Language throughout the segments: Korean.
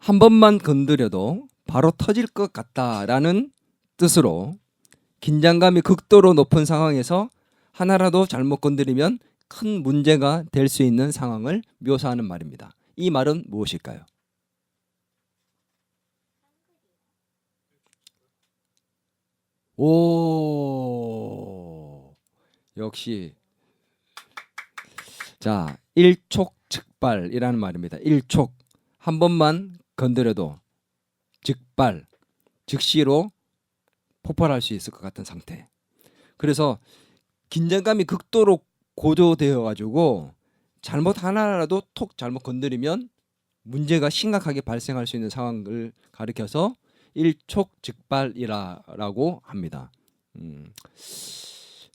한 번만 건드려도 바로 터질 것 같다라는 뜻으로 긴장감이 극도로 높은 상황에서 하나라도 잘못 건드리면 큰 문제가 될 수 있는 상황을 묘사하는 말입니다. 이 말은 무엇일까요? 오, 역시. 자, 일촉즉발이라는 말입니다. 일촉, 한 번만 건드려도 즉발, 즉시로 폭발할 수 있을 것 같은 상태. 그래서 긴장감이 극도로 고조되어 가지고 잘못 하나라도 톡 잘못 건드리면 문제가 심각하게 발생할 수 있는 상황을 가리켜서 일촉즉발이라고 합니다.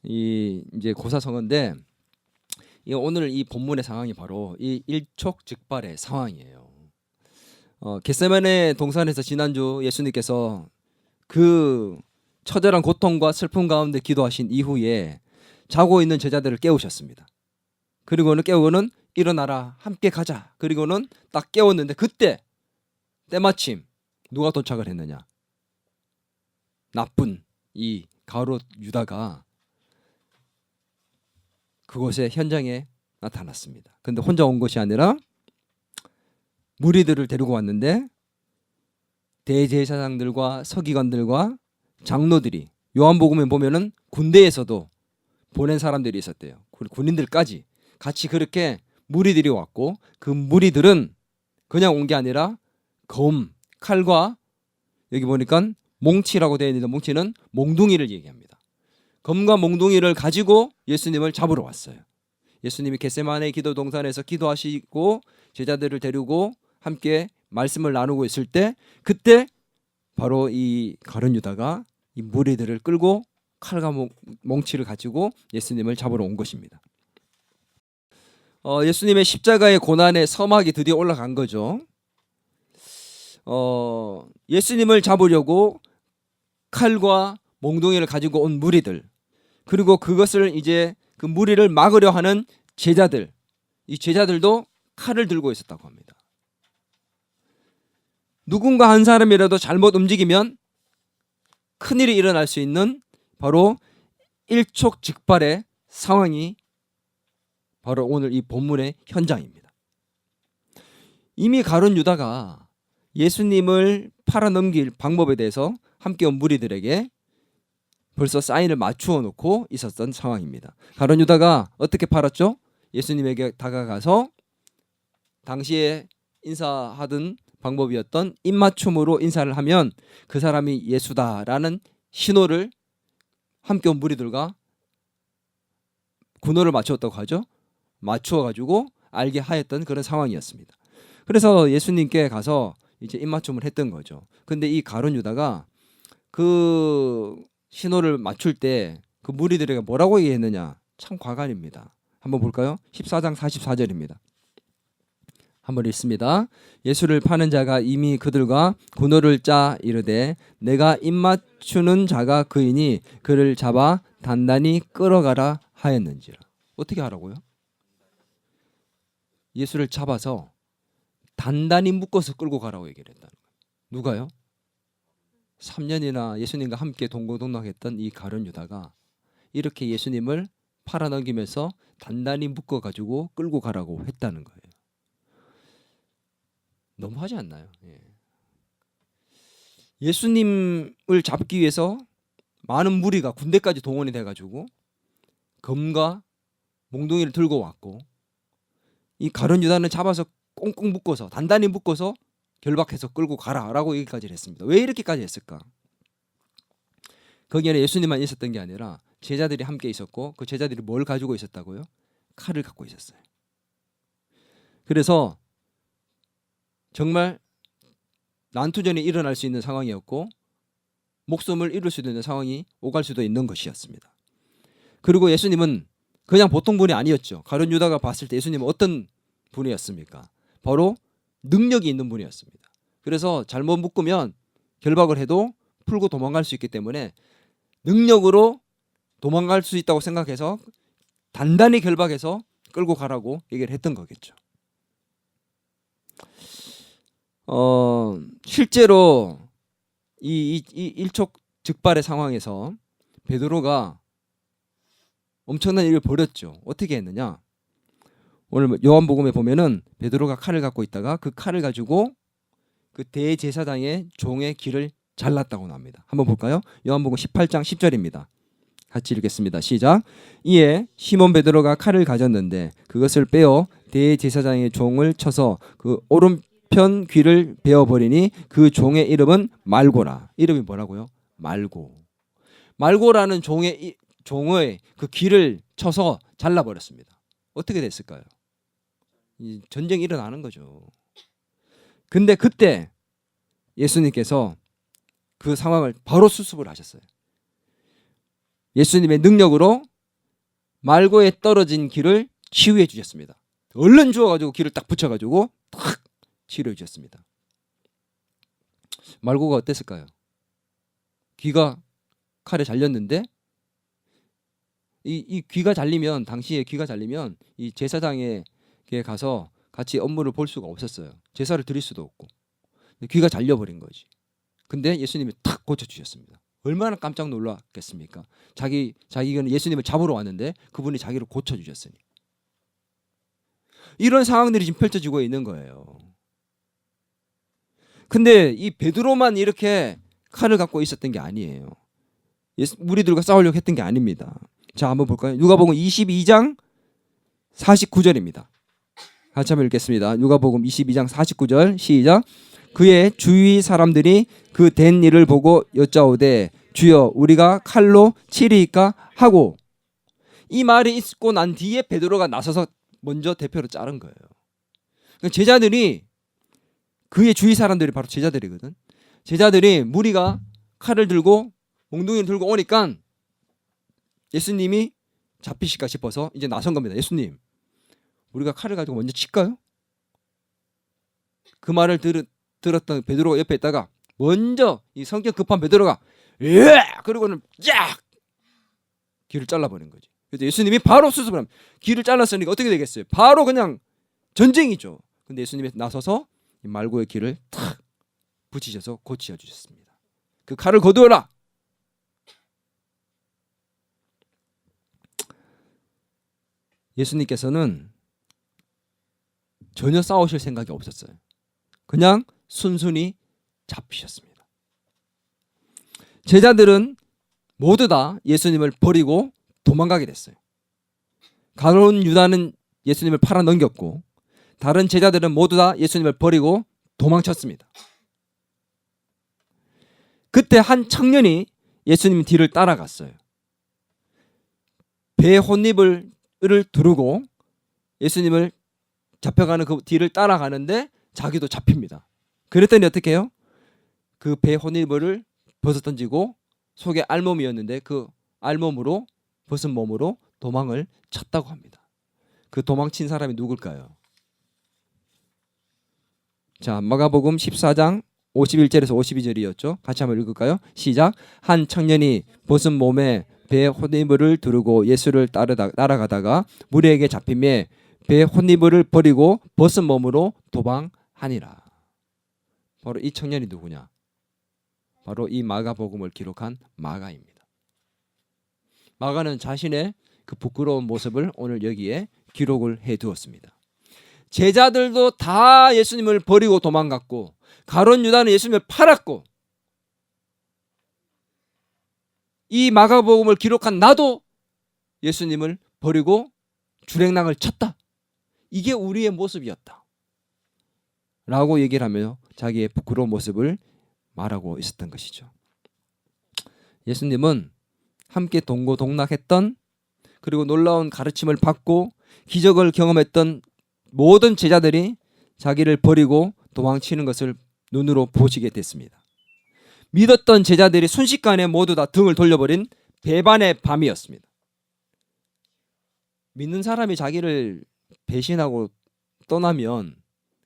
이 이제 고사성어인데 오늘 이 본문의 상황이 바로 이 일촉즉발의 상황이에요. 겟세마네 동산에서 지난주 예수님께서 그 처절한 고통과 슬픔 가운데 기도하신 이후에 자고 있는 제자들을 깨우셨습니다. 그리고는 깨우고는 일어나라, 함께 가자. 그리고는 딱 깨웠는데 그때 때마침 누가 도착을 했느냐? 나쁜 이 가룟 유다가 그곳에 현장에 나타났습니다. 근데 혼자 온 것이 아니라 무리들을 데리고 왔는데 대제사장들과 서기관들과 장로들이, 요한복음에 보면은 군대에서도 보낸 사람들이 있었대요. 군인들까지 같이 그렇게 무리들이 왔고, 그 무리들은 그냥 온 게 아니라 검, 칼과, 여기 보니까 몽치라고 되어 있는데 몽치는 몽둥이를 얘기합니다. 검과 몽둥이를 가지고 예수님을 잡으러 왔어요. 예수님이 겟세마네 기도 동산에서 기도하시고 제자들을 데리고 함께 말씀을 나누고 있을 때, 그때 바로 이 가룟 유다가 이 무리들을 끌고 칼과 몽치를 가지고 예수님을 잡으러 온 것입니다. 예수님의 십자가의 고난의 서막이 드디어 올라간 거죠. 예수님을 잡으려고 칼과 몽둥이를 가지고 온 무리들, 그리고 그것을 이제 그 무리를 막으려 하는 제자들, 이 제자들도 칼을 들고 있었다고 합니다. 누군가 한 사람이라도 잘못 움직이면 큰일이 일어날 수 있는 바로 일촉즉발의 상황이 바로 오늘 이 본문의 현장입니다. 이미 가룟 유다가 예수님을 팔아넘길 방법에 대해서 함께 온 무리들에게 벌써 사인을 맞추어 놓고 있었던 상황입니다. 가룟 유다가 어떻게 팔았죠? 예수님에게 다가가서 당시에 인사하던 방법이었던 입맞춤으로 인사를 하면 그 사람이 예수다라는 신호를 함께 온 무리들과 군호를 맞추었다고 하죠. 맞추어 가지고 알게 하였던 그런 상황이었습니다. 그래서 예수님께 가서 이제 입맞춤을 했던 거죠. 근데 이 가룟 유다가 그 신호를 맞출 때 그 무리들에게 뭐라고 얘기했느냐? 참 과간입니다. 한번 볼까요? 14장 44절입니다. 한번 읽습니다. 예수를 파는 자가 이미 그들과 군호를 짜 이르되 내가 입맞추는 자가 그이니 그를 잡아 단단히 끌어가라 하였는지라. 어떻게 하라고요? 예수를 잡아서 단단히 묶어서 끌고 가라고 얘기를 했다는 거예요. 누가요? 3년이나 예수님과 함께 동고동락했던 이 가룟 유다가 이렇게 예수님을 팔아넘기면서 단단히 묶어가지고 끌고 가라고 했다는 거예요. 너무하지 않나요? 예수님을 잡기 위해서 많은 무리가 군대까지 동원이 돼가지고 검과 몽둥이를 들고 왔고, 이 가룟 유다는 잡아서 꽁꽁 묶어서 단단히 묶어서 결박해서 끌고 가라라고 얘기까지 했습니다. 왜 이렇게까지 했을까? 거기에는 예수님만 있었던 게 아니라 제자들이 함께 있었고, 그 제자들이 뭘 가지고 있었다고요? 칼을 갖고 있었어요. 그래서 정말 난투전이 일어날 수 있는 상황이었고 목숨을 잃을 수도 있는 상황이 오갈 수도 있는 것이었습니다. 그리고 예수님은 그냥 보통 분이 아니었죠. 가룟 유다가 봤을 때 예수님은 어떤 분이었습니까? 바로 능력이 있는 분이었습니다. 그래서 잘못 묶으면 결박을 해도 풀고 도망갈 수 있기 때문에 능력으로 도망갈 수 있다고 생각해서 단단히 결박해서 끌고 가라고 얘기를 했던 거겠죠. 실제로 이 일촉즉발의 상황에서 베드로가 엄청난 일을 벌였죠. 어떻게 했느냐? 오늘 요한복음에 보면은 베드로가 칼을 갖고 있다가 그 칼을 가지고 그 대제사장의 종의 귀를 잘랐다고 나옵니다. 한번 볼까요? 요한복음 18장 10절입니다. 같이 읽겠습니다. 시작. 이에 시몬 베드로가 칼을 가졌는데 그것을 빼어 대제사장의 종을 쳐서 그 오른편 귀를 베어버리니 그 종의 이름은 말고라. 이름이 뭐라고요? 말고. 말고라는 종의 그 귀를 쳐서 잘라버렸습니다. 어떻게 됐을까요? 전쟁이 일어나는 거죠. 근데 그때 예수님께서 그 상황을 바로 수습을 하셨어요. 예수님의 능력으로 말고에 떨어진 귀를 치유해 주셨습니다. 얼른 주워가지고 귀를 딱 붙여가지고 탁 치료해 주셨습니다. 말고가 어땠을까요? 귀가 칼에 잘렸는데 이 귀가 잘리면 당시에 귀가 잘리면 이 제사장에게 가서 같이 업무를 볼 수가 없었어요. 제사를 드릴 수도 없고 귀가 잘려버린 거지. 근데 예수님이 탁 고쳐주셨습니다. 얼마나 깜짝 놀랐겠습니까? 자기가 예수님을 잡으러 왔는데 그분이 자기를 고쳐주셨으니. 이런 상황들이 지금 펼쳐지고 있는 거예요. 근데 이 베드로만 이렇게 칼을 갖고 있었던 게 아니에요. 무리들과 싸우려고 했던 게 아닙니다. 자, 한번 볼까요? 누가복음 22장 49절입니다. 같이 한번 읽겠습니다. 누가복음 22장 49절 시작. 그의 주위 사람들이 그 된 일을 보고 여짜오되 주여 우리가 칼로 치리이까 하고, 이 말이 있고 난 뒤에 베드로가 나서서 먼저 대표로 자른 거예요. 제자들이, 그의 주위 사람들이 바로 제자들이거든. 제자들이 무리가 칼을 들고 몽둥이를 들고 오니까 예수님이 잡히실까 싶어서 이제 나선 겁니다. 예수님, 우리가 칼을 가지고 먼저 칠까요? 그 말을 들었던 베드로가 옆에 있다가 먼저 이 성격 급한 베드로가 그러고는 쫙 귀를 잘라버린 거지. 그래서 예수님이 바로 수습을 합니다. 귀를 잘랐으니까 어떻게 되겠어요? 바로 그냥 전쟁이죠. 근데 예수님이 나서서 이 말고의 귀를 탁 붙이셔서 고치어 주셨습니다. 그 칼을 거두어라. 예수님께서는 전혀 싸우실 생각이 없었어요. 그냥 순순히 잡히셨습니다. 제자들은 모두 다 예수님을 버리고 도망가게 됐어요. 가룟 유다는 예수님을 팔아 넘겼고 다른 제자들은 모두 다 예수님을 버리고 도망쳤습니다. 그때 한 청년이 예수님 뒤를 따라갔어요. 배 혼입을 두르고 예수님을 잡혀가는 그 뒤를 따라가는데 자기도 잡힙니다. 그랬더니 어떻게 해요? 그 배 혼입을 벗어던지고 속에 알몸이었는데 그 알몸으로, 벗은 몸으로 도망을 쳤다고 합니다. 그 도망친 사람이 누굴까요? 자, 마가복음 14장 51절에서 52절이었죠. 같이 한번 읽을까요? 시작. 한 청년이 벗은 몸에 배 혼입을 두르고 예수를 따라가다가 무리에게 잡히매 배 혼입을 버리고 벗은 몸으로 도망하니라. 바로 이 청년이 누구냐? 바로 이 마가복음을 기록한 마가입니다. 마가는 자신의 그 부끄러운 모습을 오늘 여기에 기록을 해두었습니다. 제자들도 다 예수님을 버리고 도망갔고 가룟 유다는 예수님을 팔았고 이 마가복음을 기록한 나도 예수님을 버리고 주랭랑을 쳤다. 이게 우리의 모습이었다. 라고 얘기를 하며 자기의 부끄러운 모습을 말하고 있었던 것이죠. 예수님은 함께 동고동락했던, 그리고 놀라운 가르침을 받고 기적을 경험했던 모든 제자들이 자기를 버리고 도망치는 것을 눈으로 보시게 됐습니다. 믿었던 제자들이 순식간에 모두 다 등을 돌려버린 배반의 밤이었습니다. 믿는 사람이 자기를 배신하고 떠나면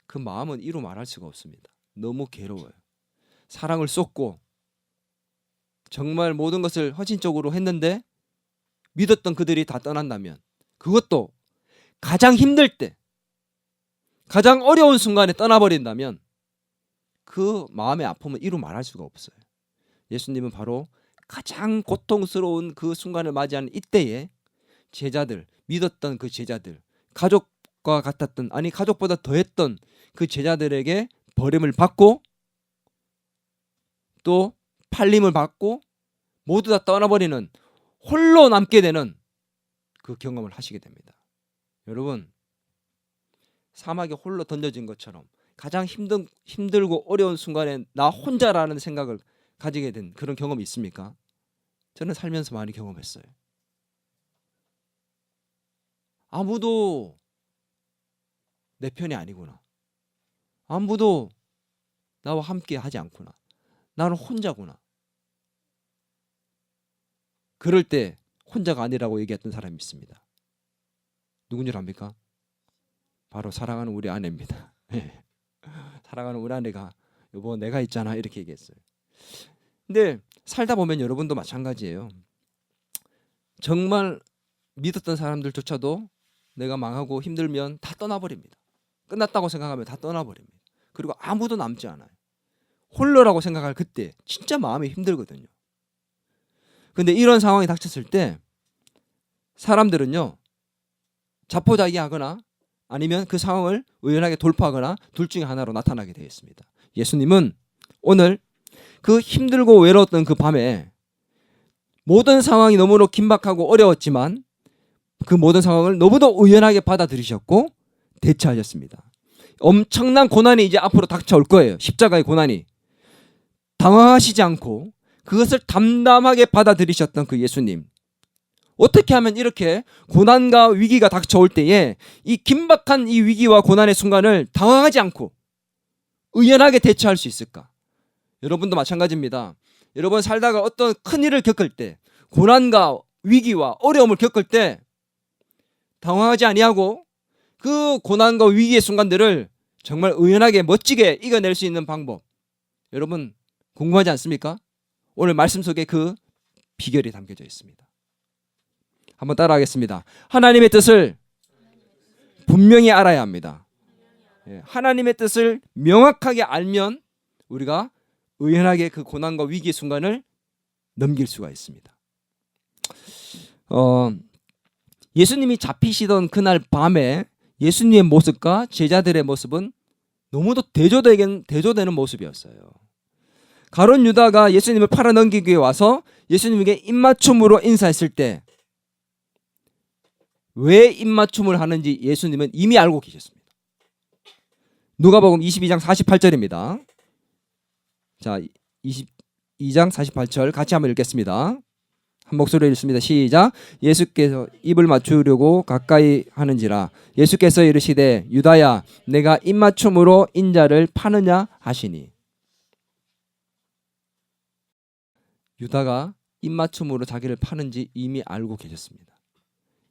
그 마음은 이루 말할 수가 없습니다. 너무 괴로워요. 사랑을 쏟고 정말 모든 것을 헌신적으로 했는데 믿었던 그들이 다 떠난다면, 그것도 가장 힘들 때, 가장 어려운 순간에 떠나버린다면 그 마음의 아픔은 이루 말할 수가 없어요. 예수님은 바로 가장 고통스러운 그 순간을 맞이하는 이때에 제자들, 믿었던 그 제자들, 가족과 같았던, 아니 가족보다 더했던 그 제자들에게 버림을 받고 또 팔림을 받고 모두 다 떠나버리는, 홀로 남게 되는 그 경험을 하시게 됩니다. 여러분, 사막에 홀로 던져진 것처럼 가장 힘들고 어려운 순간에 나 혼자라는 생각을 가지게 된 그런 경험이 있습니까? 저는 살면서 많이 경험했어요. 아무도 내 편이 아니구나. 아무도 나와 함께 하지 않구나. 나는 혼자구나. 그럴 때 혼자가 아니라고 얘기했던 사람이 있습니다. 누군 줄 압니까? 바로 사랑하는 우리 아내입니다. 사랑하는 우리 아내가 여보 내가 있잖아 이렇게 얘기했어요. 근데 살다 보면 여러분도 마찬가지예요. 정말 믿었던 사람들조차도 내가 망하고 힘들면 다 떠나버립니다. 끝났다고 생각하면 다 떠나버립니다. 그리고 아무도 남지 않아요. 홀로라고 생각할 그때 진짜 마음이 힘들거든요. 근데 이런 상황이 닥쳤을 때 사람들은요, 자포자기하거나 아니면 그 상황을 의연하게 돌파하거나 둘 중에 하나로 나타나게 되어 있습니다. 예수님은 오늘 그 힘들고 외로웠던 그 밤에 모든 상황이 너무나 긴박하고 어려웠지만 그 모든 상황을 너무도 의연하게 받아들이셨고 대처하셨습니다. 엄청난 고난이 이제 앞으로 닥쳐올 거예요. 십자가의 고난이. 당황하시지 않고 그것을 담담하게 받아들이셨던 그 예수님. 어떻게 하면 이렇게 고난과 위기가 닥쳐올 때에 이 긴박한 이 위기와 고난의 순간을 당황하지 않고 의연하게 대처할 수 있을까? 여러분도 마찬가지입니다. 여러분 살다가 어떤 큰일을 겪을 때, 고난과 위기와 어려움을 겪을 때 당황하지 아니하고 그 고난과 위기의 순간들을 정말 의연하게 멋지게 이겨낼 수 있는 방법, 여러분 궁금하지 않습니까? 오늘 말씀 속에 그 비결이 담겨져 있습니다. 한번 따라하겠습니다. 하나님의 뜻을 분명히 알아야 합니다. 하나님의 뜻을 명확하게 알면 우리가 의연하게 그 고난과 위기의 순간을 넘길 수가 있습니다. 예수님이 잡히시던 그날 밤에 예수님의 모습과 제자들의 모습은 너무도 대조되는 모습이었어요. 가룟 유다가 예수님을 팔아넘기기 위해 와서 예수님에게 입맞춤으로 인사했을 때 왜 입맞춤을 하는지 예수님은 이미 알고 계셨습니다. 누가복음 22장 48절입니다. 자, 22장 48절 같이 한번 읽겠습니다. 한 목소리로 읽습니다. 시작. 예수께서 입을 맞추려고 가까이 하는지라 예수께서 이르시되 유다야 내가 입맞춤으로 인자를 파느냐 하시니. 유다가 입맞춤으로 자기를 파는지 이미 알고 계셨습니다.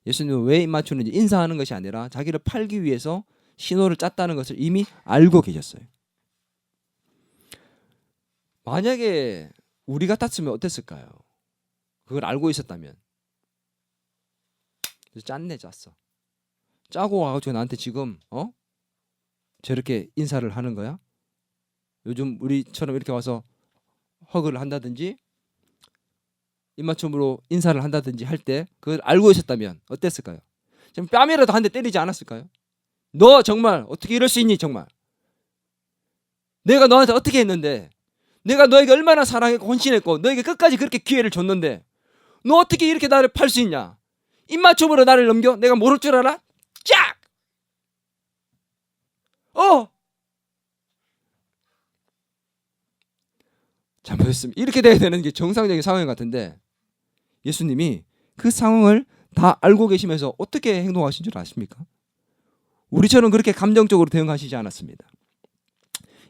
예수님은 왜 입맞추는지 인사하는 것이 아니라 자기를 팔기 위해서 신호를 짰다는 것을 이미 알고 계셨어요. 만약에 우리 같았으면 어땠을까요? 그걸 알고 있었다면. 짰네 짰어. 짜고 와가지고 나한테 지금 저렇게 인사를 하는 거야? 요즘 우리처럼 이렇게 와서 허그를 한다든지 입맞춤으로 인사를 한다든지 할 때 그걸 알고 있었다면 어땠을까요? 지금 뺨이라도 한 대 때리지 않았을까요? 너 정말 어떻게 이럴 수 있니 정말? 내가 너한테 어떻게 했는데, 내가 너에게 얼마나 사랑했고 헌신했고 너에게 끝까지 그렇게 기회를 줬는데 너 어떻게 이렇게 나를 팔 수 있냐? 입맞춤으로 나를 넘겨? 내가 모를 줄 알아? 쫙! 잘못했습니다. 이렇게 돼야 되는 게 정상적인 상황 같은데 예수님이 그 상황을 다 알고 계시면서 어떻게 행동하신 줄 아십니까? 우리처럼 그렇게 감정적으로 대응하시지 않았습니다.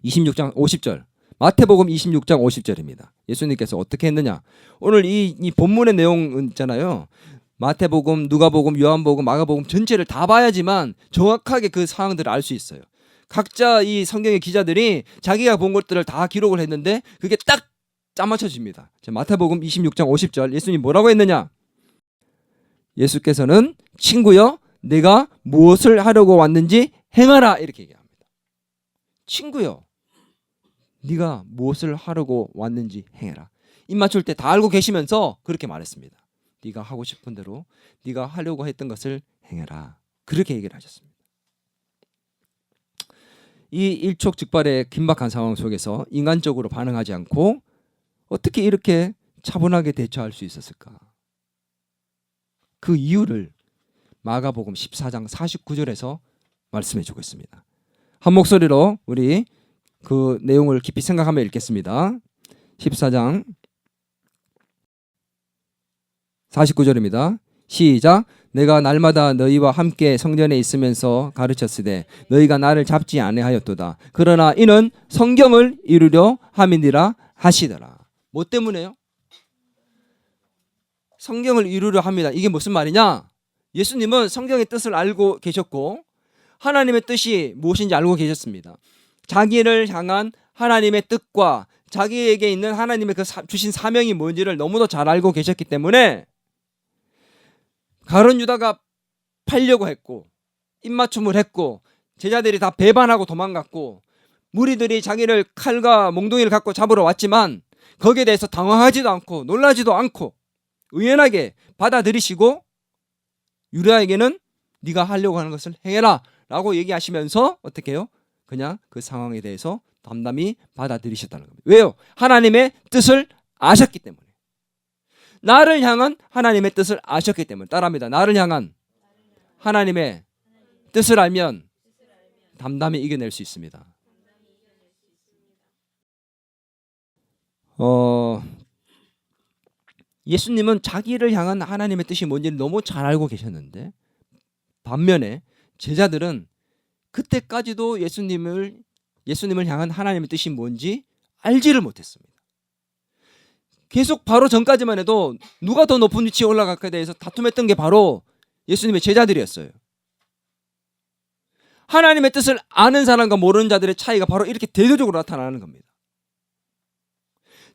26장 50절 마태복음 26장 50절입니다. 예수님께서 어떻게 했느냐? 오늘 이 본문의 내용은 있잖아요. 마태복음, 누가복음, 요한복음, 마가복음 전체를 다 봐야지만 정확하게 그 상황들을 알 수 있어요. 각자 이 성경의 기자들이 자기가 본 것들을 다 기록을 했는데 그게 딱 짜맞춰집니다. 마태복음 26장 50절 예수님이 뭐라고 했느냐? 예수께서는 친구여 내가 무엇을 하려고 왔는지 행하라 이렇게 얘기합니다. 친구여 네가 무엇을 하려고 왔는지 행해라. 입 맞출 때 다 알고 계시면서 그렇게 말했습니다. 네가 하고 싶은 대로 네가 하려고 했던 것을 행해라. 그렇게 얘기를 하셨습니다. 이 일촉즉발의 긴박한 상황 속에서 인간적으로 반응하지 않고 어떻게 이렇게 차분하게 대처할 수 있었을까? 그 이유를 마가복음 14장 49절에서 말씀해 주고 있습니다. 한 목소리로 우리 그 내용을 깊이 생각하며 읽겠습니다. 14장 49절입니다. 시작. 내가 날마다 너희와 함께 성전에 있으면서 가르쳤으되 너희가 나를 잡지 아니하였도다. 그러나 이는 성경을 이루려 함이니라 하시더라. 뭐 때문에요? 성경을 이루려 합니다. 이게 무슨 말이냐? 예수님은 성경의 뜻을 알고 계셨고 하나님의 뜻이 무엇인지 알고 계셨습니다. 자기를 향한 하나님의 뜻과 자기에게 있는 하나님의 그 주신 사명이 뭔지를 너무도 잘 알고 계셨기 때문에 가룟 유다가 팔려고 했고 입맞춤을 했고 제자들이 다 배반하고 도망갔고 무리들이 자기를 칼과 몽둥이를 갖고 잡으러 왔지만 거기에 대해서 당황하지도 않고 놀라지도 않고 의연하게 받아들이시고 유다에게는 네가 하려고 하는 것을 행해라 라고 얘기하시면서 어떻게 해요? 그냥 그 상황에 대해서 담담히 받아들이셨다는 겁니다. 왜요? 하나님의 뜻을 아셨기 때문에. 나를 향한 하나님의 뜻을 아셨기 때문에. 따라합니다. 나를 향한 하나님의 뜻을 알면 담담히 이겨낼 수 있습니다. 예수님은 자기를 향한 하나님의 뜻이 뭔지를 너무 잘 알고 계셨는데 반면에 제자들은 그때까지도 예수님을 향한 하나님의 뜻이 뭔지 알지를 못했습니다. 계속 바로 전까지만 해도 누가 더 높은 위치에 올라갈까에 대해서 다툼했던 게 바로 예수님의 제자들이었어요. 하나님의 뜻을 아는 사람과 모르는 자들의 차이가 바로 이렇게 대조적으로 나타나는 겁니다.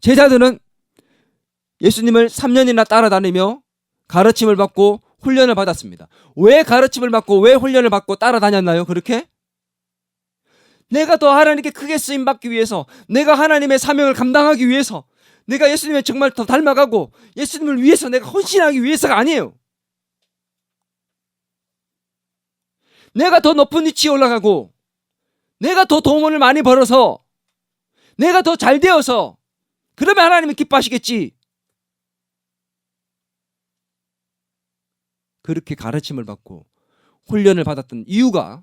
제자들은 예수님을 3년이나 따라다니며 가르침을 받고 훈련을 받았습니다. 왜 가르침을 받고 왜 훈련을 받고 따라다녔나요? 그렇게? 내가 더 하나님께 크게 쓰임받기 위해서, 내가 하나님의 사명을 감당하기 위해서, 내가 예수님을 정말 더 닮아가고 예수님을 위해서 내가 헌신하기 위해서가 아니에요. 내가 더 높은 위치에 올라가고 내가 더 돈을 많이 벌어서 내가 더 잘 되어서 그러면 하나님이 기뻐하시겠지. 그렇게 가르침을 받고 훈련을 받았던 이유가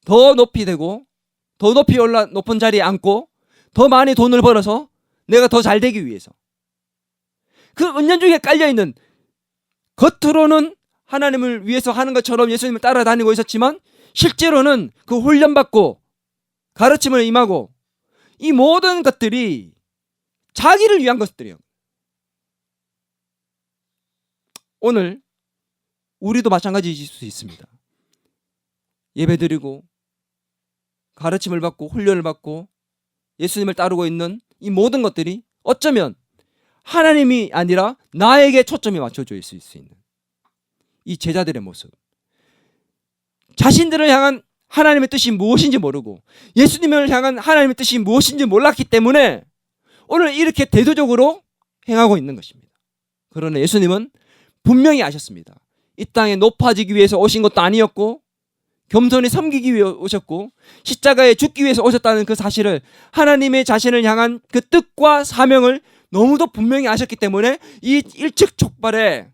더 높이 되고 더 높이 높은 자리에 앉고 더 많이 돈을 벌어서 내가 더 잘 되기 위해서. 그 은연중에 깔려있는 겉으로는 하나님을 위해서 하는 것처럼 예수님을 따라다니고 있었지만 실제로는 그 훈련받고 가르침을 임하고 이 모든 것들이 자기를 위한 것들이에요. 오늘 우리도 마찬가지일 수 있습니다. 예배드리고 가르침을 받고 훈련을 받고 예수님을 따르고 있는 이 모든 것들이 어쩌면 하나님이 아니라 나에게 초점이 맞춰져 있을 수 있는 이 제자들의 모습. 자신들을 향한 하나님의 뜻이 무엇인지 모르고 예수님을 향한 하나님의 뜻이 무엇인지 몰랐기 때문에 오늘 이렇게 대조적으로 행하고 있는 것입니다. 그러나 예수님은 분명히 아셨습니다. 이 땅에 높아지기 위해서 오신 것도 아니었고 겸손히 섬기기 위해 오셨고 십자가에 죽기 위해서 오셨다는 그 사실을, 하나님의 자신을 향한 그 뜻과 사명을 너무도 분명히 아셨기 때문에 이 일촉즉발의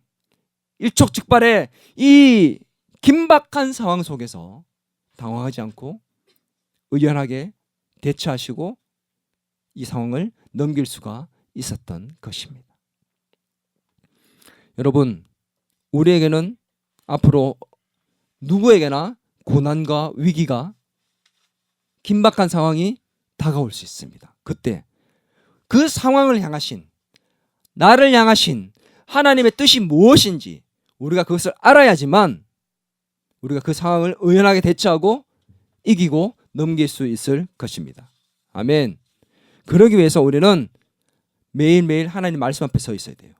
이 긴박한 상황 속에서 당황하지 않고 의연하게 대처하시고 이 상황을 넘길 수가 있었던 것입니다. 여러분, 우리에게는 앞으로 누구에게나 고난과 위기가, 긴박한 상황이 다가올 수 있습니다. 그때 그 상황을 향하신, 나를 향하신 하나님의 뜻이 무엇인지 우리가 그것을 알아야지만 우리가 그 상황을 의연하게 대처하고 이기고 넘길 수 있을 것입니다. 아멘. 그러기 위해서 우리는 매일매일 하나님 말씀 앞에 서 있어야 돼요.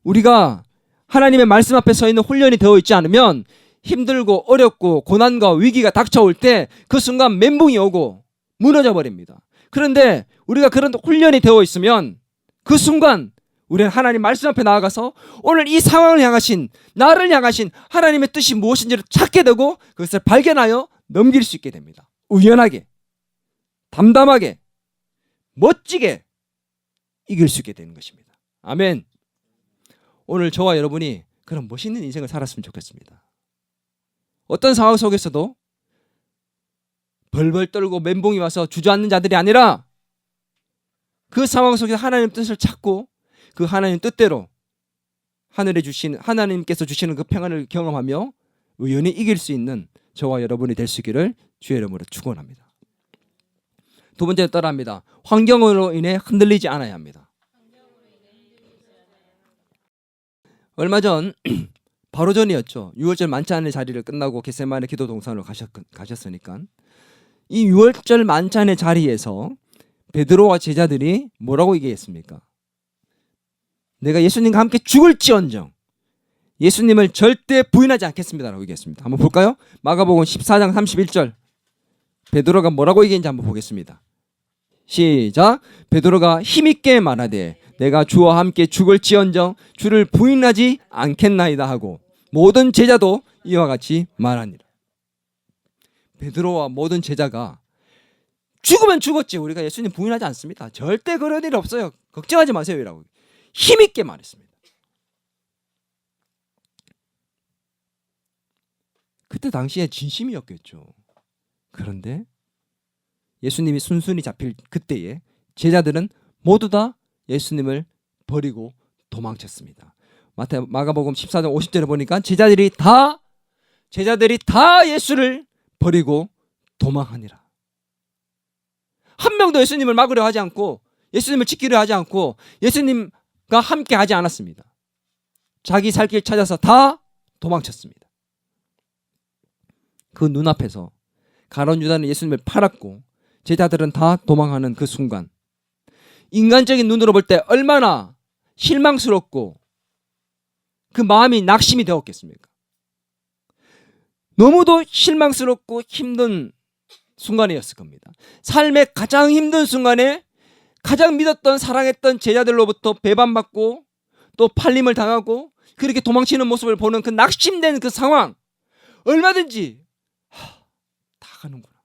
우리가 하나님의 말씀 앞에 서 있는 훈련이 되어 있지 않으면 힘들고 어렵고 고난과 위기가 닥쳐올 때 그 순간 멘붕이 오고 무너져 버립니다. 그런데 우리가 그런 훈련이 되어 있으면 그 순간 우리는 하나님 말씀 앞에 나아가서 오늘 이 상황을 향하신, 나를 향하신 하나님의 뜻이 무엇인지를 찾게 되고 그것을 발견하여 넘길 수 있게 됩니다. 우연하게, 담담하게, 멋지게 이길 수 있게 되는 것입니다. 아멘. 오늘 저와 여러분이 그런 멋있는 인생을 살았으면 좋겠습니다. 어떤 상황 속에서도 벌벌 떨고 멘붕이 와서 주저앉는 자들이 아니라 그 상황 속에서 하나님의 뜻을 찾고 그 하나님 뜻대로 하늘에 주신 하나님께서 주시는 그 평안을 경험하며 의연히 이길 수 있는 저와 여러분이 될 수 있기를 주의 이름으로 축원합니다. 두 번째로 따라합니다. 환경으로 인해 흔들리지 않아야 합니다. 얼마 전 바로 전이었죠. 6월절 만찬의 자리를 끝나고 겟세마네 기도 동산으로 가셨으니까 이 6월절 만찬의 자리에서 베드로와 제자들이 뭐라고 얘기했습니까? 내가 예수님과 함께 죽을지언정 예수님을 절대 부인하지 않겠습니다라고 얘기했습니다. 한번 볼까요? 마가복음 14장 31절 베드로가 뭐라고 얘기했는지 한번 보겠습니다. 시작. 베드로가 힘있게 말하되 내가 주와 함께 죽을지언정 주를 부인하지 않겠나이다 하고 모든 제자도 이와 같이 말하니라. 베드로와 모든 제자가 죽으면 죽었지 우리가 예수님 부인하지 않습니다. 절대 그런 일 없어요. 걱정하지 마세요 라고 힘있게 말했습니다. 그때 당시에 진심이었겠죠. 그런데 예수님이 순순히 잡힐 그때에 제자들은 모두 다 예수님을 버리고 도망쳤습니다. 마가복음 14장 50절에 보니까 제자들이 다 예수를 버리고 도망하니라. 한 명도 예수님을 막으려 하지 않고 예수님을 지키려 하지 않고 예수님과 함께 하지 않았습니다. 자기 살 길 찾아서 다 도망쳤습니다. 그 눈앞에서 가룟 유다는 예수님을 팔았고 제자들은 다 도망하는 그 순간 인간적인 눈으로 볼 때 얼마나 실망스럽고 그 마음이 낙심이 되었겠습니까? 너무도 실망스럽고 힘든 순간이었을 겁니다. 삶의 가장 힘든 순간에 가장 믿었던 사랑했던 제자들로부터 배반받고 또 팔림을 당하고 그렇게 도망치는 모습을 보는 그 낙심된 그 상황 얼마든지 다 가는구나.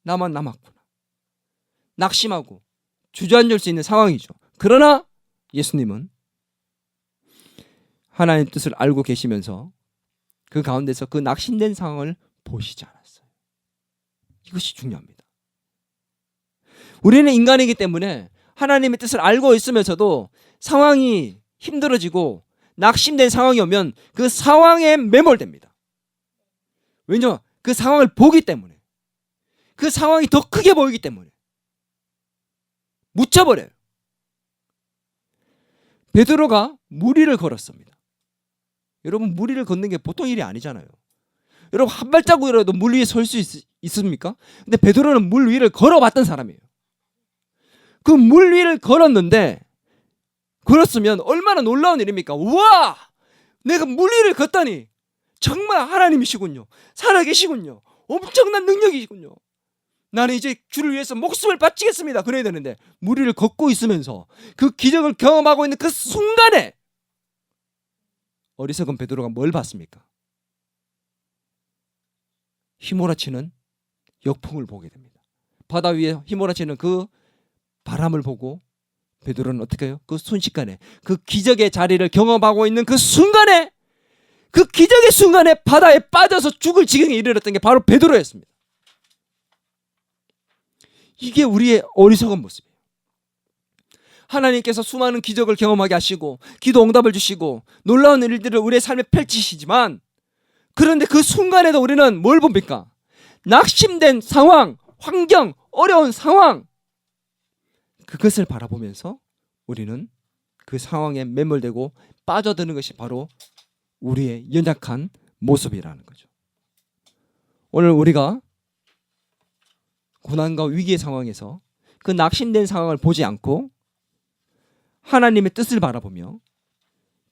나만 남았구나. 낙심하고 주저앉을 수 있는 상황이죠. 그러나 예수님은 하나님의 뜻을 알고 계시면서 그 가운데서 그 낙심된 상황을 보시지 않았어요. 이것이 중요합니다. 우리는 인간이기 때문에 하나님의 뜻을 알고 있으면서도 상황이 힘들어지고 낙심된 상황이 오면 그 상황에 매몰됩니다. 왜냐하면 그 상황을 보기 때문에 그 상황이 더 크게 보이기 때문에 묻혀버려요. 베드로가 무리를 걸었습니다. 여러분 무리를 걷는 게 보통 일이 아니잖아요. 여러분 한 발자국이라도 물 위에 설 수 있습니까? 근데 베드로는 물 위를 걸어봤던 사람이에요. 그 물 위를 걸었으면 얼마나 놀라운 일입니까? 우와! 내가 물 위를 걷다니 정말 하나님이시군요. 살아계시군요. 엄청난 능력이시군요. 나는 이제 주를 위해서 목숨을 바치겠습니다. 그래야 되는데 물 위를 걷고 있으면서 그 기적을 경험하고 있는 그 순간에 어리석은 베드로가 뭘 봤습니까? 휘몰아치는 역풍을 보게 됩니다. 바다 위에 휘몰아치는 그 바람을 보고 베드로는 어떻게 해요? 그 순식간에 그 기적의 자리를 경험하고 있는 그 순간에 그 기적의 순간에 바다에 빠져서 죽을 지경에 이르렀던 게 바로 베드로였습니다. 이게 우리의 어리석은 모습이에요. 하나님께서 수많은 기적을 경험하게 하시고 기도 응답을 주시고 놀라운 일들을 우리의 삶에 펼치시지만 그런데 그 순간에도 우리는 뭘 봅니까? 낙심된 상황, 환경, 어려운 상황 그것을 바라보면서 우리는 그 상황에 매몰되고 빠져드는 것이 바로 우리의 연약한 모습이라는 거죠. 오늘 우리가 고난과 위기의 상황에서 그 낙심된 상황을 보지 않고 하나님의 뜻을 바라보며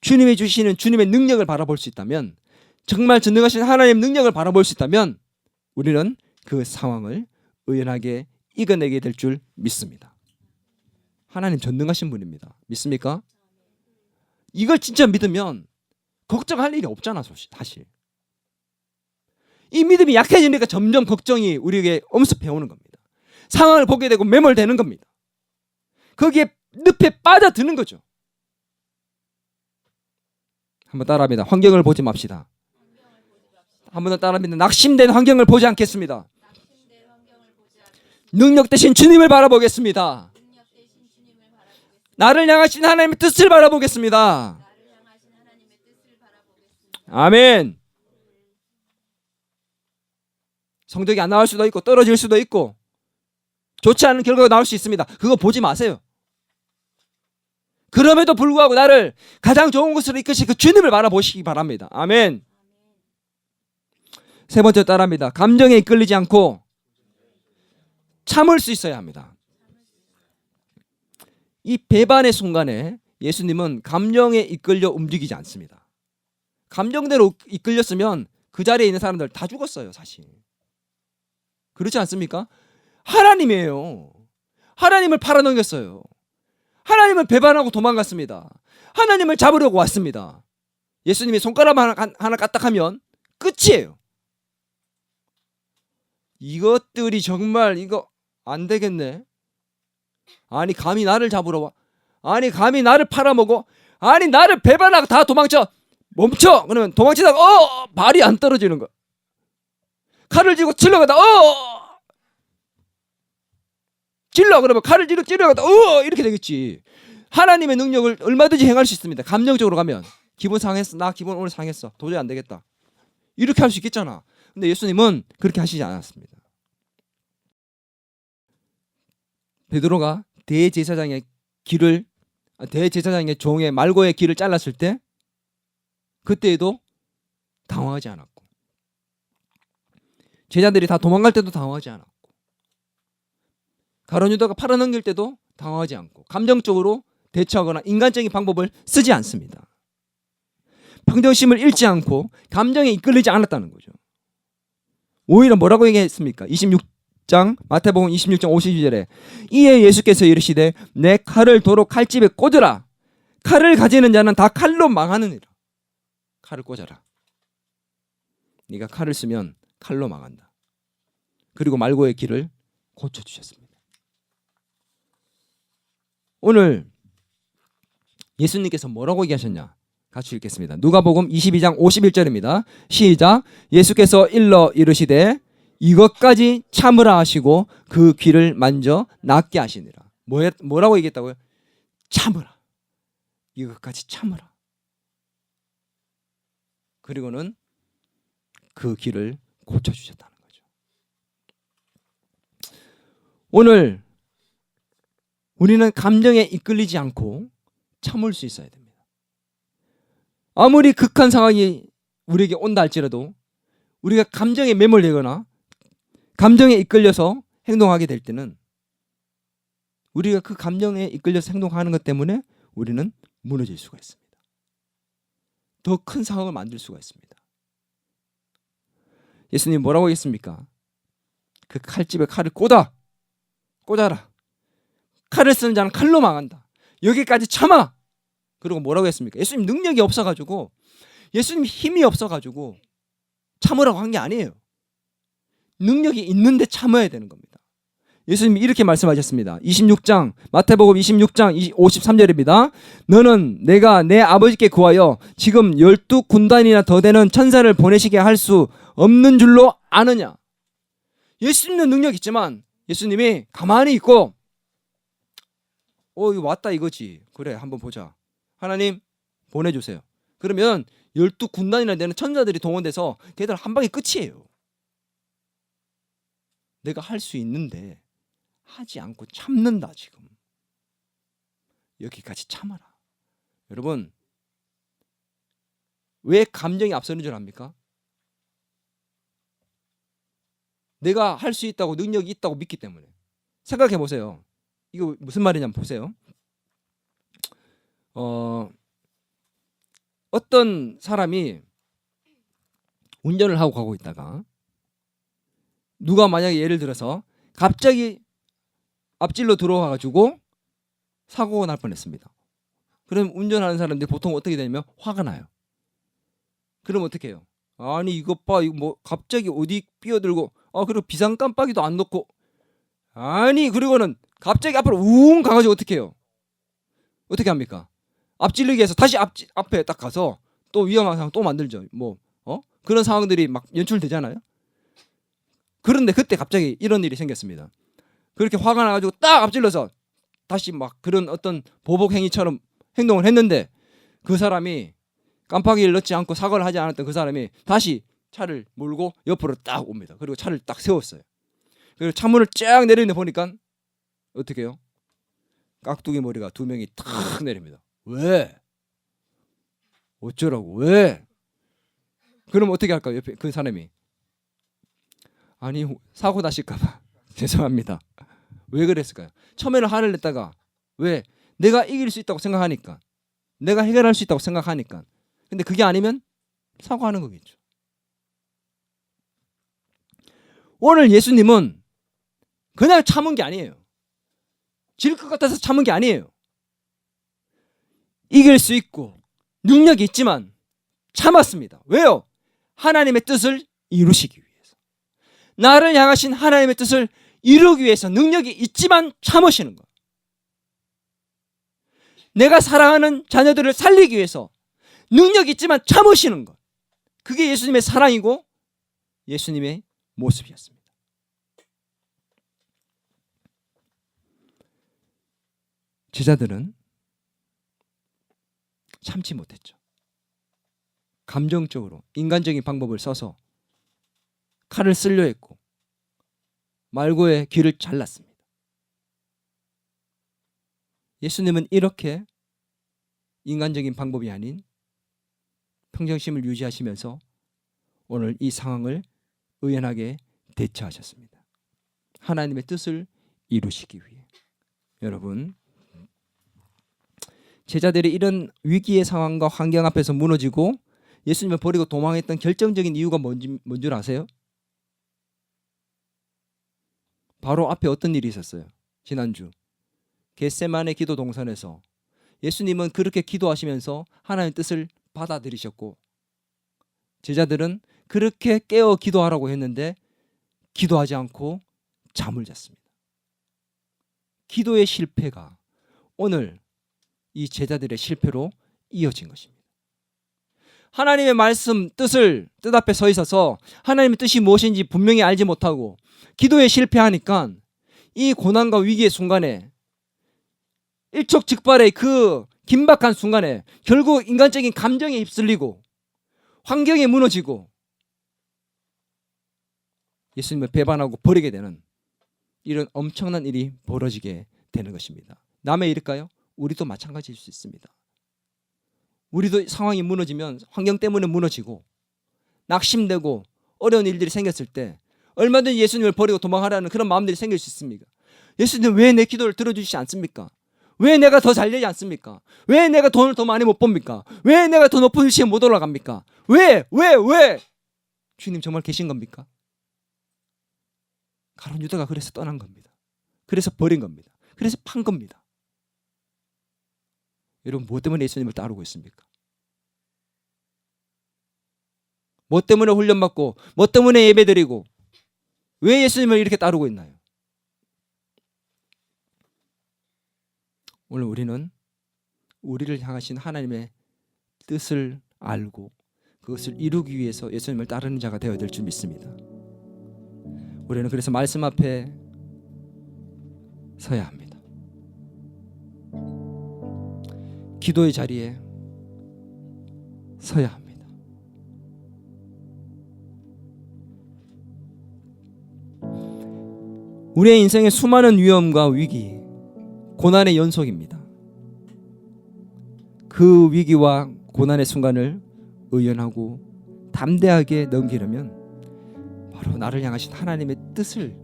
주님이 주시는 주님의 능력을 바라볼 수 있다면 정말 전능하신 하나님의 능력을 바라볼 수 있다면 우리는 그 상황을 의연하게 이겨내게 될 줄 믿습니다. 하나님 전능하신 분입니다. 믿습니까? 이걸 진짜 믿으면 걱정할 일이 없잖아. 사실 이 믿음이 약해지니까 점점 걱정이 우리에게 엄습해오는 겁니다. 상황을 보게 되고 매몰되는 겁니다. 거기에 늪에 빠져드는 거죠. 한번 따라합니다. 환경을 보지 맙시다. 한번 더 따라합니다. 낙심된 환경을 보지 않겠습니다. 능력 대신 주님을 바라보겠습니다. 나를 향하신 하나님의 뜻을 바라보겠습니다. 아멘. 성적이 안 나올 수도 있고 떨어질 수도 있고 좋지 않은 결과가 나올 수 있습니다. 그거 보지 마세요. 그럼에도 불구하고 나를 가장 좋은 곳으로 이끄실 그 주님을 바라보시기 바랍니다. 아멘. 세 번째 따라합니다. 감정에 이끌리지 않고 참을 수 있어야 합니다. 이 배반의 순간에 예수님은 감정에 이끌려 움직이지 않습니다. 감정대로 이끌렸으면 그 자리에 있는 사람들 다 죽었어요, 사실. 그렇지 않습니까? 하나님이에요. 하나님을 팔아넘겼어요. 하나님을 배반하고 도망갔습니다. 하나님을 잡으려고 왔습니다. 예수님이 손가락 하나 까딱하면 끝이에요. 이것들이 정말 이거 안 되겠네. 아니 감히 나를 잡으러 와. 아니 감히 나를 팔아먹어. 아니 나를 배반하고 다 도망쳐. 멈춰. 그러면 도망치다가 발이 안 떨어지는 거야. 칼을 쥐고 찔러가다 찔러 그러면 칼을 쥐고 찔러가다 이렇게 되겠지. 하나님의 능력을 얼마든지 행할 수 있습니다. 감정적으로 가면 기분 상했어. 나 기분 오늘 상했어. 도저히 안 되겠다. 이렇게 할 수 있겠잖아. 근데 예수님은 그렇게 하시지 않았습니다. 베드로가 대제사장의 종의 말고의 길을 잘랐을 때 그때에도 당황하지 않았고 제자들이 다 도망갈 때도 당황하지 않았고 가룟 유다가 팔아넘길 때도 당황하지 않고 감정적으로 대처하거나 인간적인 방법을 쓰지 않습니다. 평정심을 잃지 않고 감정에 이끌리지 않았다는 거죠. 오히려 뭐라고 얘기했습니까? 26장 마태복음 26장 52절에 이에 예수께서 이르시되 내 칼을 도로 칼집에 꽂으라. 칼을 가지는 자는 다 칼로 망하느니라. 칼을 꽂아라. 네가 칼을 쓰면 칼로 망한다. 그리고 말고의 길을 고쳐주셨습니다. 오늘 예수님께서 뭐라고 얘기하셨냐? 같이 읽겠습니다. 누가복음 22장 51절입니다. 시작. 예수께서 일러 이르시되 이것까지 참으라 하시고 그 귀를 만져 낫게 하시니라. 뭐라고 얘기했다고요? 참으라. 이것까지 참으라. 그리고는 그 귀를 고쳐주셨다는 거죠. 오늘 우리는 감정에 이끌리지 않고 참을 수 있어야 됩니다. 아무리 극한 상황이 우리에게 온다 할지라도 우리가 감정에 매몰되거나 감정에 이끌려서 행동하게 될 때는 우리가 그 감정에 이끌려서 행동하는 것 때문에 우리는 무너질 수가 있습니다. 더 큰 상황을 만들 수가 있습니다. 예수님 뭐라고 했습니까? 그 칼집에 칼을 꽂아라. 칼을 쓰는 자는 칼로 망한다. 여기까지 참아. 그리고 뭐라고 했습니까? 예수님 능력이 없어가지고 예수님 힘이 없어가지고 참으라고 한 게 아니에요. 능력이 있는데 참아야 되는 겁니다. 예수님이 이렇게 말씀하셨습니다. 26장 마태복음 26장 53절입니다. 너는 내가 내 아버지께 구하여 지금 12군단이나 더 되는 천사를 보내시게 할 수 없는 줄로 아느냐. 예수님은 능력 있지만 예수님이 가만히 있고 이거 왔다 이거지. 그래 한번 보자. 하나님 보내주세요. 그러면 12군단이나 되는 천사들이 동원돼서 걔들 한 방에 끝이에요. 내가 할 수 있는데 하지 않고 참는다 지금. 여기까지 참아라. 여러분 왜 감정이 앞서는 줄 압니까? 내가 할 수 있다고 능력이 있다고 믿기 때문에. 생각해 보세요. 이거 무슨 말이냐면 보세요. 어떤 사람이 운전을 하고 가고 있다가 누가 만약에 예를 들어서 갑자기 앞질러 들어와 가지고 사고가 날 뻔했습니다. 그럼 운전하는 사람들이 보통 어떻게 되냐면 화가 나요. 그럼 어떻게 해요? 아니 이것 봐, 이거 뭐 갑자기 어디 뛰어들고, 그리고 비상 깜빡이도 안 넣고, 아니 그리고는 갑자기 앞으로 우웅 가가지고 어떻게 해요? 어떻게 합니까? 앞질르기 위해서 다시 앞에 딱 가서 또 위험한 상황 또 만들죠. 그런 상황들이 막 연출되잖아요. 그런데 그때 갑자기 이런 일이 생겼습니다. 그렇게 화가 나가지고 딱 앞질러서 다시 막 그런 어떤 보복 행위처럼 행동을 했는데 그 사람이 깜빡이를 넣지 않고 사과를 하지 않았던 그 사람이 다시 차를 몰고 옆으로 딱 옵니다. 그리고 차를 딱 세웠어요. 그리고 창문을 쫙 내리는데 보니까 어떻게 해요? 깍두기 머리가 두 명이 탁 내립니다. 왜? 어쩌라고? 왜? 그럼 어떻게 할까요? 옆에 그 사람이 아니 사고 나실까봐 죄송합니다. 왜 그랬을까요? 처음에는 화를 냈다가 왜? 내가 이길 수 있다고 생각하니까, 내가 해결할 수 있다고 생각하니까. 근데 그게 아니면 사과하는 거겠죠. 오늘 예수님은 그냥 참은 게 아니에요. 질 것 같아서 참은 게 아니에요. 이길 수 있고 능력이 있지만 참았습니다. 왜요? 하나님의 뜻을 이루시기 위해서. 나를 향하신 하나님의 뜻을 이루기 위해서 능력이 있지만 참으시는 것. 내가 사랑하는 자녀들을 살리기 위해서 능력이 있지만 참으시는 것. 그게 예수님의 사랑이고 예수님의 모습이었습니다. 제자들은 참지 못했죠. 감정적으로 인간적인 방법을 써서 칼을 쓰려 했고 말고의 귀를 잘랐습니다. 예수님은 이렇게 인간적인 방법이 아닌 평정심을 유지하시면서 오늘 이 상황을 의연하게 대처하셨습니다. 하나님의 뜻을 이루시기 위해. 여러분, 제자들이 이런 위기의 상황과 환경 앞에서 무너지고 예수님을 버리고 도망했던 결정적인 이유가 뭔 줄 아세요? 바로 앞에 어떤 일이 있었어요? 지난주 겟세마네 기도 동산에서 예수님은 그렇게 기도하시면서 하나님의 뜻을 받아들이셨고 제자들은 그렇게 깨어 기도하라고 했는데 기도하지 않고 잠을 잤습니다. 기도의 실패가 오늘 이 제자들의 실패로 이어진 것입니다. 하나님의 말씀 뜻 앞에 서 있어서 하나님의 뜻이 무엇인지 분명히 알지 못하고 기도에 실패하니까 이 고난과 위기의 순간에 일촉즉발의 그 긴박한 순간에 결국 인간적인 감정에 휩쓸리고 환경에 무너지고 예수님을 배반하고 버리게 되는 이런 엄청난 일이 벌어지게 되는 것입니다. 남의 일일까요? 우리도 마찬가지일 수 있습니다. 우리도 상황이 무너지면 환경 때문에 무너지고 낙심되고 어려운 일들이 생겼을 때 얼마든지 예수님을 버리고 도망하라는 그런 마음들이 생길 수 있습니다. 예수님 왜 내 기도를 들어주시지 않습니까? 왜 내가 더 잘 되지 않습니까? 왜 내가 돈을 더 많이 못 법니까? 왜 내가 더 높은 위치에 못 올라갑니까? 왜? 주님 정말 계신 겁니까? 가룟 유다가 그래서 떠난 겁니다. 그래서 버린 겁니다. 그래서 판 겁니다. 여러분 뭐 때문에 예수님을 따르고 있습니까? 뭐 때문에 훈련받고 뭐 때문에 예배드리고 왜 예수님을 이렇게 따르고 있나요? 오늘 우리는 우리를 향하신 하나님의 뜻을 알고 그것을 이루기 위해서 예수님을 따르는 자가 되어야 될 줄 믿습니다. 우리는 그래서 말씀 앞에 서야 합니다. 기도의 자리에 서야 합니다. 우리의 인생의 수많은 위험과 위기, 고난의 연속입니다. 그 위기와 고난의 순간을 의연하고 담대하게 넘기려면 바로 나를 향하신 하나님의 뜻을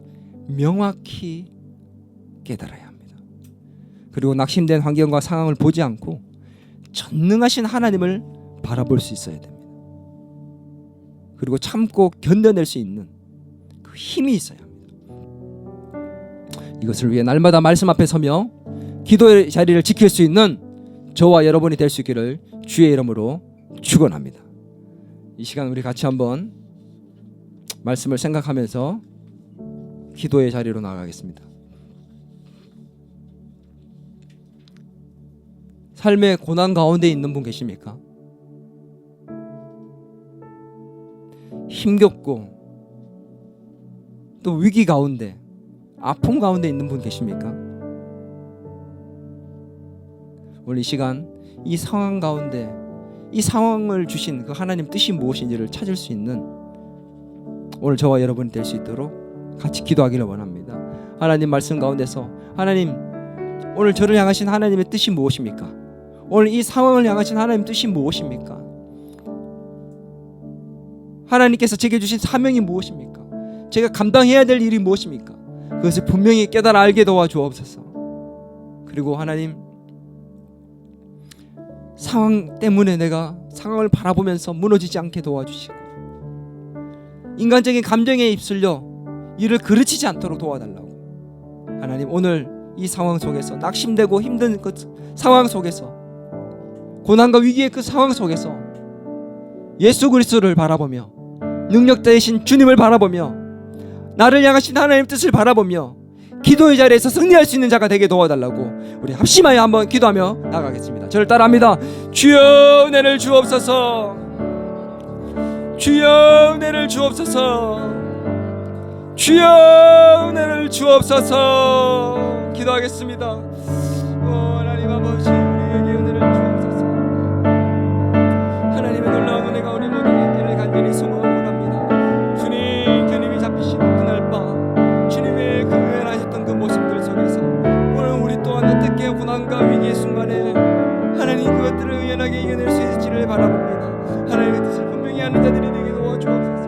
명확히 깨달아야 합니다. 그리고 낙심된 환경과 상황을 보지 않고 전능하신 하나님을 바라볼 수 있어야 됩니다. 그리고 참고 견뎌낼 수 있는 그 힘이 있어야 합니다. 이것을 위해 날마다 말씀 앞에 서며 기도의 자리를 지킬 수 있는 저와 여러분이 될 수 있기를 주의 이름으로 축원합니다. 이 시간 우리 같이 한번 말씀을 생각하면서 기도의 자리로 나가겠습니다. 삶의 고난 가운데 있는 분 계십니까? 힘겹고 또 위기 가운데, 아픔 가운데 있는 분 계십니까? 오늘 이 시간 이 상황 가운데 이 상황을 주신 그 하나님 뜻이 무엇인지를 찾을 수 있는 오늘 저와 여러분이 될 수 있도록 같이 기도하기를 원합니다. 하나님 말씀 가운데서 하나님, 오늘 저를 향하신 하나님의 뜻이 무엇입니까? 오늘 이 상황을 향하신 하나님의 뜻이 무엇입니까? 하나님께서 제게 주신 사명이 무엇입니까? 제가 감당해야 될 일이 무엇입니까? 그것을 분명히 깨달아 알게 도와주옵소서. 그리고 하나님, 상황 때문에 내가 상황을 바라보면서 무너지지 않게 도와주시고 인간적인 감정에 휩쓸려 일을 그르치지 않도록 도와달라고. 하나님, 오늘 이 상황 속에서 낙심되고 힘든 그 상황 속에서, 고난과 위기의 그 상황 속에서 예수 그리스도를 바라보며 능력 되신 주님을 바라보며 나를 향하신 하나님의 뜻을 바라보며 기도의 자리에서 승리할 수 있는 자가 되게 도와달라고 우리 합심하여 한번 기도하며 나가겠습니다. 저를 따라합니다. 주여 은혜를 주옵소서. 주여 은혜를 주옵소서. 주여 은혜를 주옵소서. 기도하겠습니다. 하나님 아버지, 우리에게 은혜를 주옵소서. 하나님의 놀라운 은혜가 우리 모두에게 있기를 간절히 소망합니다. 주님, 주님이 잡히신 그날 밤 주님의 그 유연하셨던 그 모습들 속에서 오늘 우리 또한 어떻게 고난과 위기의 순간에 하나님 그것들을 의연하게 이겨낼 수 있을지를 바라봅니다. 하나님의 뜻을 분명히 아는 자들이 되게 도와주옵소서.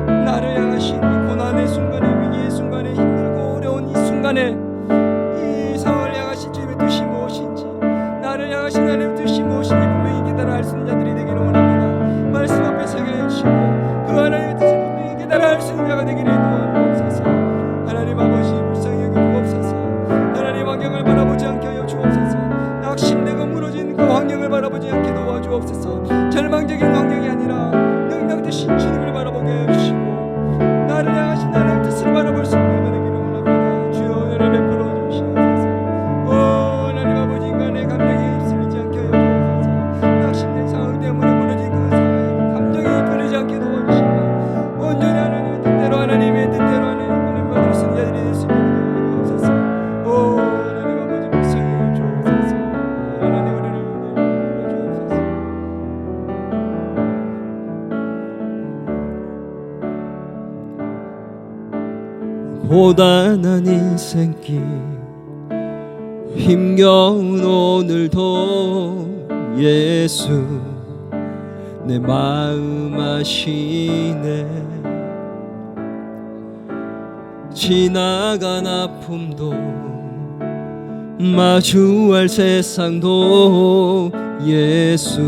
나를 향하신 이 고난의 순간에, 위기의 순간에, 힘들고 어려운 이 순간에 이 상황을 향하신 주님의 뜻이 무엇인지, 나를 향하신 하나님의 뜻이 무엇인지 분명히 깨달아 알 수 있는 자들이 되기를 원합니다. 말씀 앞에 서게 해주시고 그 하나님의 뜻을 분명히 깨달아 알 수 있는 자가 되기를 도와주옵소서. 하나님 아버지, 불쌍히 여겨주옵소서. 하나님, 환경을 바라보지 않게 하여 주옵소서. 낙심되고 무너진 그 환경을 바라보지 않게 도와주옵소서. 절망적인 환경이 아니라 능력 되신 주님을 바라보게 하여 주시고 나를 향하신 하나님의 뜻을 바라볼 수 있는 자가 되기를 원합니다. 주여 은혜를 베풀어 주시옵소서. 하나님 아버지, 인간의 감정에 휩쓸리지 않게 하여 주옵소서. 낙심된 상황 때문에 무너진 그 상황에 감정이 이끌리지 않게 도와주시고 온전히 하나님의 뜻대로, 하나님의 뜻대로 하나님 받을 수 있는 자들이 될 수 있도록 도와주옵소서. 하나님 아버지, 불쌍히 주옵소서. 하나님 은혜를 베풀어 주옵소서. 고단한 인생길, 힘겨운 오늘도 예수 내 마음 아시네. 지나간 아픔도 마주할 세상도 예수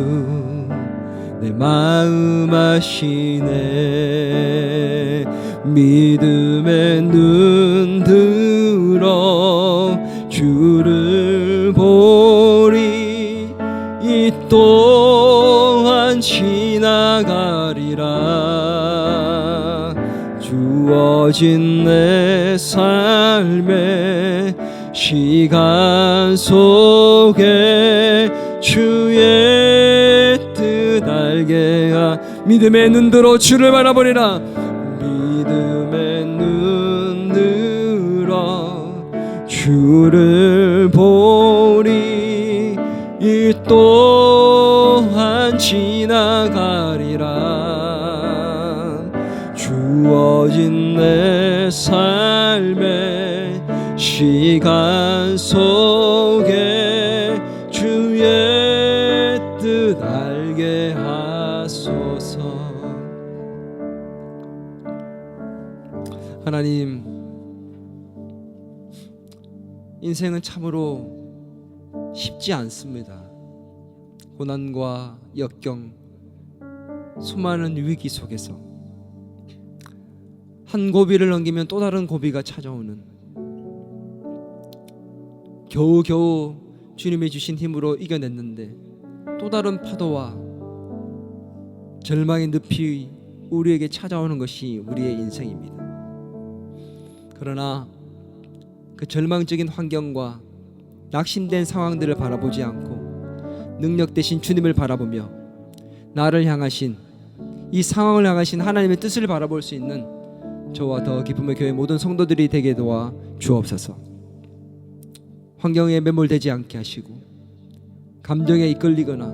내 마음 아시네. 믿음의 눈 들어 주를 보리. 이 또한 지나가리라. 주어진 내 삶의 시간 속에 주의 뜻 알게 믿음의 눈 들어 주를 바라보리라. 믿음의 눈 들어 주를 보리. 이 또한 지나가리라. 주어진 내 삶의 시간 속에 주의 뜻 알게 하소서. 하나님, 인생은 참으로 쉽지 않습니다. 고난과 역경, 수많은 위기 속에서 한 고비를 넘기면 또 다른 고비가 찾아오는, 겨우겨우 주님이 주신 힘으로 이겨냈는데 또 다른 파도와 절망의 늪이 우리에게 찾아오는 것이 우리의 인생입니다. 그러나 그 절망적인 환경과 낙심된 상황들을 바라보지 않고 능력 대신 주님을 바라보며 나를 향하신, 이 상황을 향하신 하나님의 뜻을 바라볼 수 있는 저와 더 기쁨의 교회 모든 성도들이 되게 도와 주옵소서. 환경에 매몰되지 않게 하시고 감정에 이끌리거나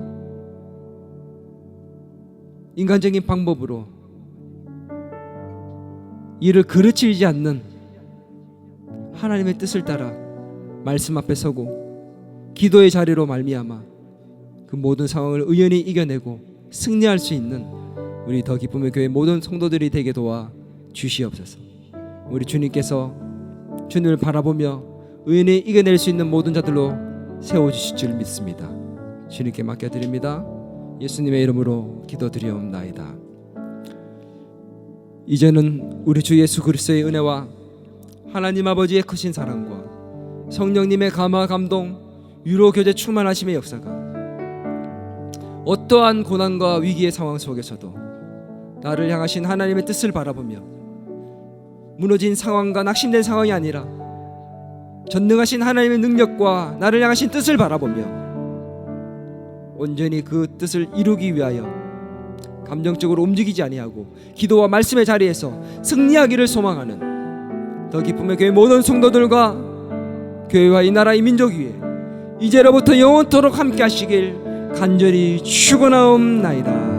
인간적인 방법으로 이를 그르치지 않는 하나님의 뜻을 따라 말씀 앞에 서고 기도의 자리로 말미암아 그 모든 상황을 의연히 이겨내고 승리할 수 있는 우리 더 기쁨의 교회 모든 성도들이 되게 도와 주시옵소서. 우리 주님께서 주님을 바라보며 의연히 이겨낼 수 있는 모든 자들로 세워주실 줄 믿습니다. 주님께 맡겨드립니다. 예수님의 이름으로 기도드리옵나이다. 이제는 우리 주 예수 그리스도의 은혜와 하나님 아버지의 크신 사랑과 성령님의 감화 감동 위로 교제 충만하심의 역사가 어떠한 고난과 위기의 상황 속에서도 나를 향하신 하나님의 뜻을 바라보며 무너진 상황과 낙심된 상황이 아니라 전능하신 하나님의 능력과 나를 향하신 뜻을 바라보며 온전히 그 뜻을 이루기 위하여 감정적으로 움직이지 아니하고 기도와 말씀의 자리에서 승리하기를 소망하는 더 기쁨의 교회 모든 성도들과 교회와 이 나라 이 민족 위에 이제로부터 영원토록 함께 하시길 간절히 축원하옵나이다.